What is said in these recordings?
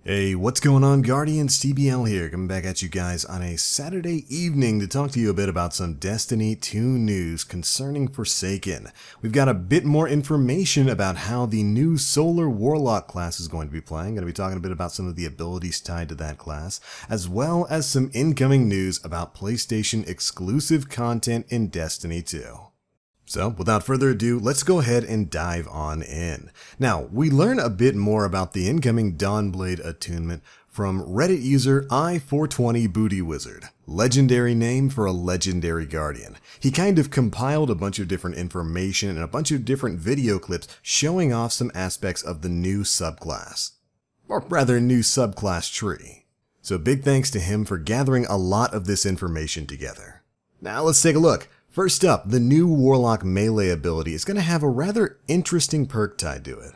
Hey, what's going on, Guardians? TBL here, coming back at you guys on a Saturday evening to talk to you a bit about some Destiny 2 news concerning Forsaken. We've got a bit more information about how the new Solar Warlock class is going to be playing. Going to be talking a bit about some of the abilities tied to that class, as well as some incoming news about PlayStation exclusive content in Destiny 2. So, without further ado, let's go ahead and dive on in. Now, we learn a bit more about the incoming Dawnblade attunement from Reddit user I420 Booty Wizard, legendary name for a legendary guardian. He kind of compiled a bunch of different information and a bunch of different video clips showing off some aspects of the new subclass. Or rather, new subclass tree. So big thanks to him for gathering a lot of this information together. Now let's take a look. First up, the new Warlock Melee ability is going to have a rather interesting perk tied to it.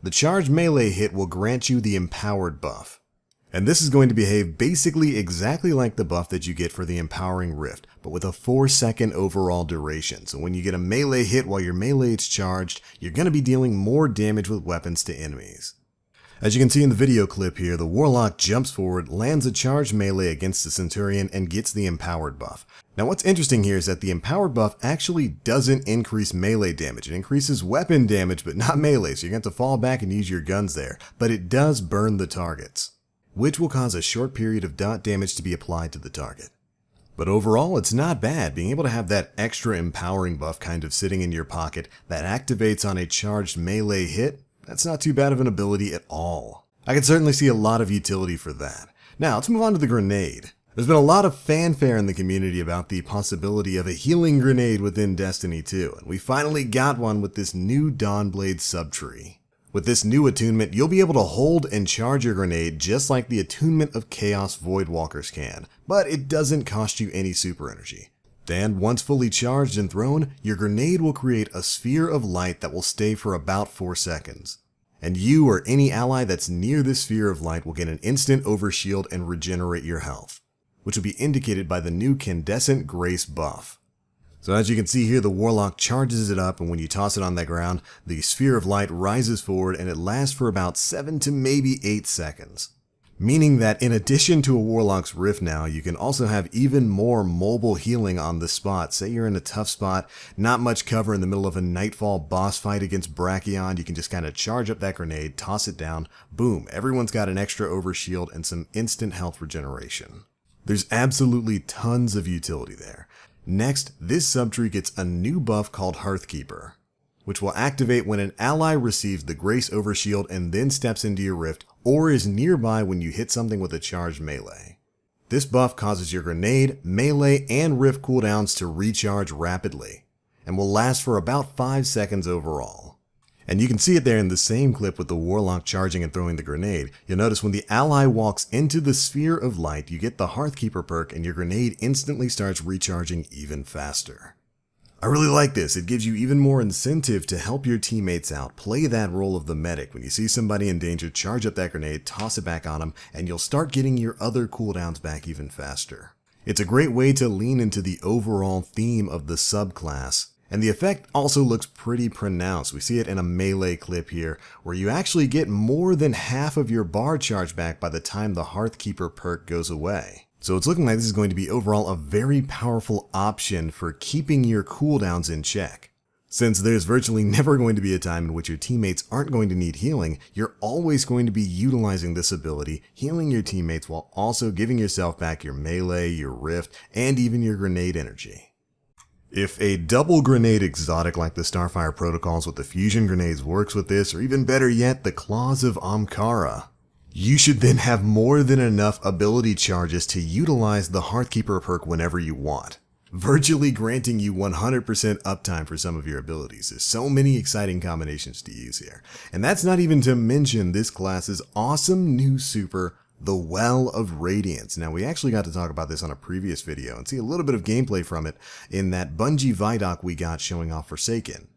The charged melee hit will grant you the Empowered buff. And this is going to behave basically exactly like the buff that you get for the Empowering Rift, but with a 4-second overall duration. So when you get a melee hit while your melee is charged, you're going to be dealing more damage with weapons to enemies. As you can see in the video clip here, the Warlock jumps forward, lands a charged melee against the Centurion, and gets the Empowered buff. Now what's interesting here is that the Empowered buff actually doesn't increase melee damage. It increases weapon damage, but not melee, so you're going to have to fall back and use your guns there. But it does burn the targets, which will cause a short period of dot damage to be applied to the target. But overall, it's not bad. Being able to have that extra empowering buff kind of sitting in your pocket that activates on a charged melee hit, that's not too bad of an ability at all. I can certainly see a lot of utility for that. Now, let's move on to the grenade. There's been a lot of fanfare in the community about the possibility of a healing grenade within Destiny 2, and we finally got one with this new Dawnblade subtree. With this new attunement, you'll be able to hold and charge your grenade just like the attunement of Chaos Voidwalkers can, but it doesn't cost you any super energy. Then, once fully charged and thrown, your grenade will create a sphere of light that will stay for about 4 seconds. And you or any ally that's near this sphere of light will get an instant overshield and regenerate your health, which will be indicated by the new Candescent Grace buff. So as you can see here, the Warlock charges it up, and when you toss it on the ground, the sphere of light rises forward and it lasts for about 7 to maybe 8 seconds. Meaning that in addition to a Warlock's Rift now, you can also have even more mobile healing on the spot. Say you're in a tough spot, not much cover in the middle of a Nightfall boss fight against Brachion, you can just kind of charge up that grenade, toss it down, boom, everyone's got an extra overshield and some instant health regeneration. There's absolutely tons of utility there. Next, this subtree gets a new buff called Hearth Keeper, which will activate when an ally receives the Grace Overshield and then steps into your Rift, or is nearby when you hit something with a charged melee. This buff causes your grenade, melee, and Rift cooldowns to recharge rapidly, and will last for about 5 seconds overall. And you can see it there in the same clip with the Warlock charging and throwing the grenade. You'll notice when the ally walks into the sphere of light, you get the Hearth Keeper perk and your grenade instantly starts recharging even faster. I really like this. It gives you even more incentive to help your teammates out. Play that role of the medic. When you see somebody in danger, charge up that grenade, toss it back on them, and you'll start getting your other cooldowns back even faster. It's a great way to lean into the overall theme of the subclass. And the effect also looks pretty pronounced. We see it in a melee clip here, where you actually get more than half of your bar charge back by the time the Hearth Keeper perk goes away. So it's looking like this is going to be overall a very powerful option for keeping your cooldowns in check. Since there's virtually never going to be a time in which your teammates aren't going to need healing, you're always going to be utilizing this ability, healing your teammates while also giving yourself back your melee, your rift, and even your grenade energy. If a double grenade exotic like the Starfire Protocols with the fusion grenades works with this, or even better yet, the Claws of Ahamkara, you should then have more than enough ability charges to utilize the Hearth Keeper perk whenever you want, virtually granting you 100% uptime for some of your abilities. There's so many exciting combinations to use here. And that's not even to mention this class's awesome new super, the Well of Radiance. Now, we actually got to talk about this on a previous video and see a little bit of gameplay from it in that Bungie Vidoc we got showing off Forsaken.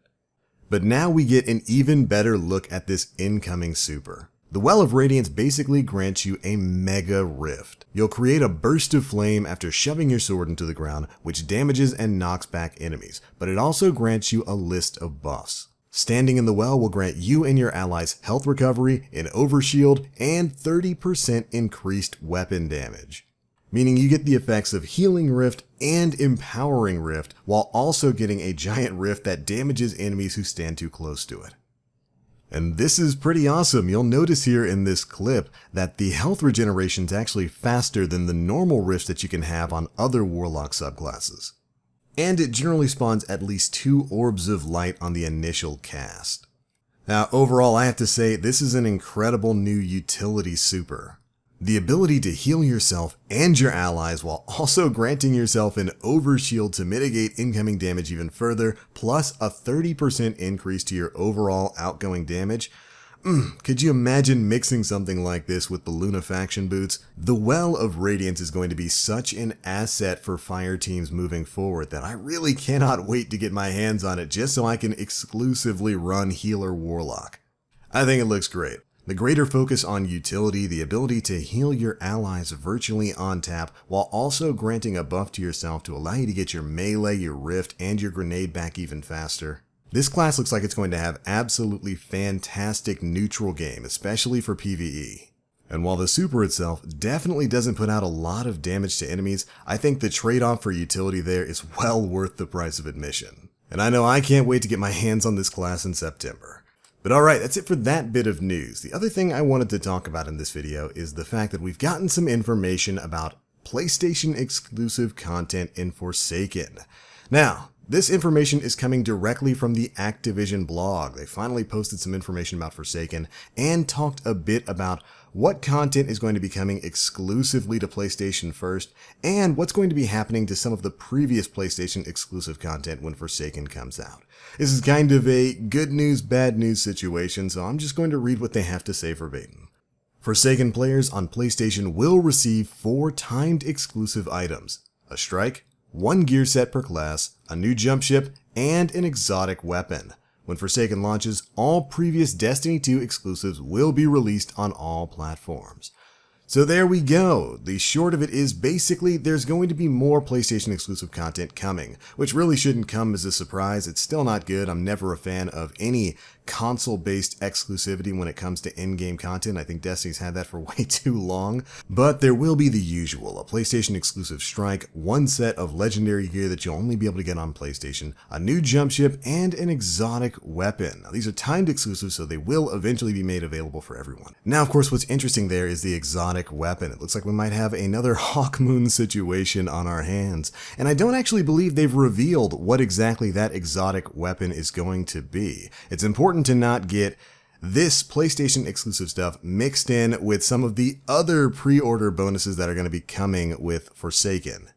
But now we get an even better look at this incoming super. The Well of Radiance basically grants you a mega rift. You'll create a burst of flame after shoving your sword into the ground, which damages and knocks back enemies, but it also grants you a list of buffs. Standing in the well will grant you and your allies health recovery, an overshield, and 30% increased weapon damage. Meaning you get the effects of Healing Rift and Empowering Rift, while also getting a giant rift that damages enemies who stand too close to it. And this is pretty awesome. You'll notice here in this clip that the health regeneration is actually faster than the normal rifts that you can have on other Warlock subclasses. And it generally spawns at least 2 orbs of light on the initial cast. Now overall, I have to say this is an incredible new utility super. The ability to heal yourself and your allies while also granting yourself an overshield to mitigate incoming damage even further, plus a 30% increase to your overall outgoing damage. Could you imagine mixing something like this with the Lunafaction boots? The Well of Radiance is going to be such an asset for fire teams moving forward that I really cannot wait to get my hands on it just so I can exclusively run Healer Warlock. I think it looks great. The greater focus on utility, the ability to heal your allies virtually on tap, while also granting a buff to yourself to allow you to get your melee, your rift, and your grenade back even faster. This class looks like it's going to have absolutely fantastic neutral game, especially for PvE. And while the super itself definitely doesn't put out a lot of damage to enemies, I think the trade-off for utility there is well worth the price of admission. And I know I can't wait to get my hands on this class in September. But alright, that's it for that bit of news. The other thing I wanted to talk about in this video is the fact that we've gotten some information about PlayStation exclusive content in Forsaken. Now, this information is coming directly from the Activision blog. They finally posted some information about Forsaken and talked a bit about what content is going to be coming exclusively to PlayStation first, and what's going to be happening to some of the previous PlayStation exclusive content when Forsaken comes out. This is kind of a good news, bad news situation, so I'm just going to read what they have to say verbatim. Forsaken players on PlayStation will receive 4 timed exclusive items: a strike, 1 gear set per class, a new jump ship, and an exotic weapon. When Forsaken launches, all previous Destiny 2 exclusives will be released on all platforms. So there we go. The short of it is basically there's going to be more PlayStation exclusive content coming, which really shouldn't come as a surprise. It's still not good. I'm never a fan of any console-based exclusivity when it comes to in-game content. I think Destiny's had that for way too long. But there will be the usual: a PlayStation exclusive strike, 1 set of legendary gear that you'll only be able to get on PlayStation, a new jump ship, and an exotic weapon. Now, these are timed exclusives, so they will eventually be made available for everyone. Now, of course, what's interesting there is the exotic weapon. It looks like we might have another Hawkmoon situation on our hands. And I don't actually believe they've revealed what exactly that exotic weapon is going to be. It's important to not get this PlayStation exclusive stuff mixed in with some of the other pre-order bonuses that are going to be coming with Forsaken.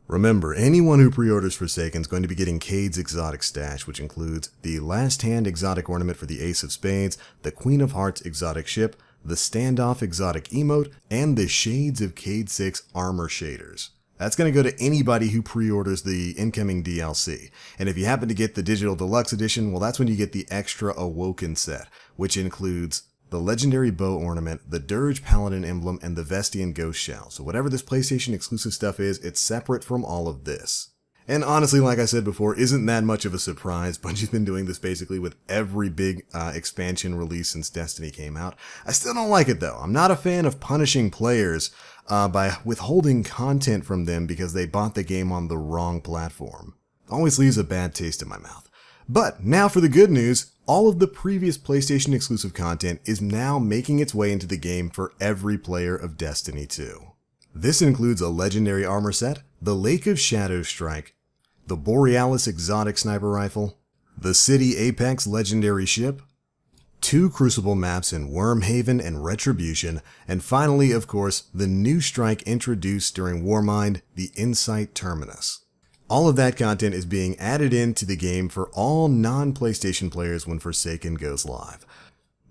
Remember, anyone who pre-orders Forsaken is going to be getting Cade's exotic stash, which includes the Last Hand exotic ornament for the Ace of Spades, the Queen of Hearts exotic ship, the Standoff exotic emote, and the Shades of Cade 6 armor shaders. That's going to go to anybody who pre-orders the incoming DLC. And if you happen to get the Digital Deluxe Edition, well, that's when you get the extra Awoken set, which includes the Legendary Bow Ornament, the Dirge Paladin Emblem, and the Vestian Ghost Shell. So whatever this PlayStation exclusive stuff is, it's separate from all of this. And honestly, like I said before, isn't that much of a surprise. Bungie's been doing this basically with every big expansion release since Destiny came out. I still don't like it though. I'm not a fan of punishing players by withholding content from them because they bought the game on the wrong platform. Always leaves a bad taste in my mouth. But now for the good news, all of the previous PlayStation exclusive content is now making its way into the game for every player of Destiny 2. This includes a legendary armor set, the Lake of Shadows strike, the Borealis exotic sniper rifle, the City Apex legendary ship, 2 Crucible maps in Wormhaven and Retribution, and finally, of course, the new strike introduced during Warmind, the Insight Terminus. All of that content is being added into the game for all non-PlayStation players when Forsaken goes live.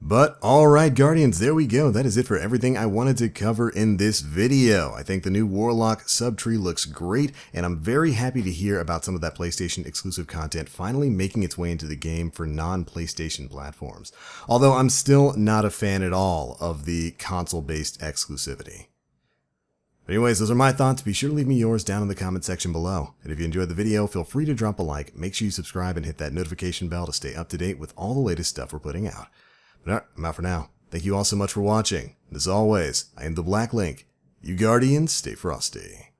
But alright Guardians, there we go. That is it for everything I wanted to cover in this video. I think the new Warlock subtree looks great, and I'm very happy to hear about some of that PlayStation exclusive content finally making its way into the game for non-PlayStation platforms. Although I'm still not a fan at all of the console-based exclusivity. But anyways, those are my thoughts. Be sure to leave me yours down in the comment section below. And if you enjoyed the video, feel free to drop a like. Make sure you subscribe and hit that notification bell to stay up to date with all the latest stuff we're putting out. But alright, I'm out for now. Thank you all so much for watching. And as always, I am the Black Link. You Guardians, stay frosty.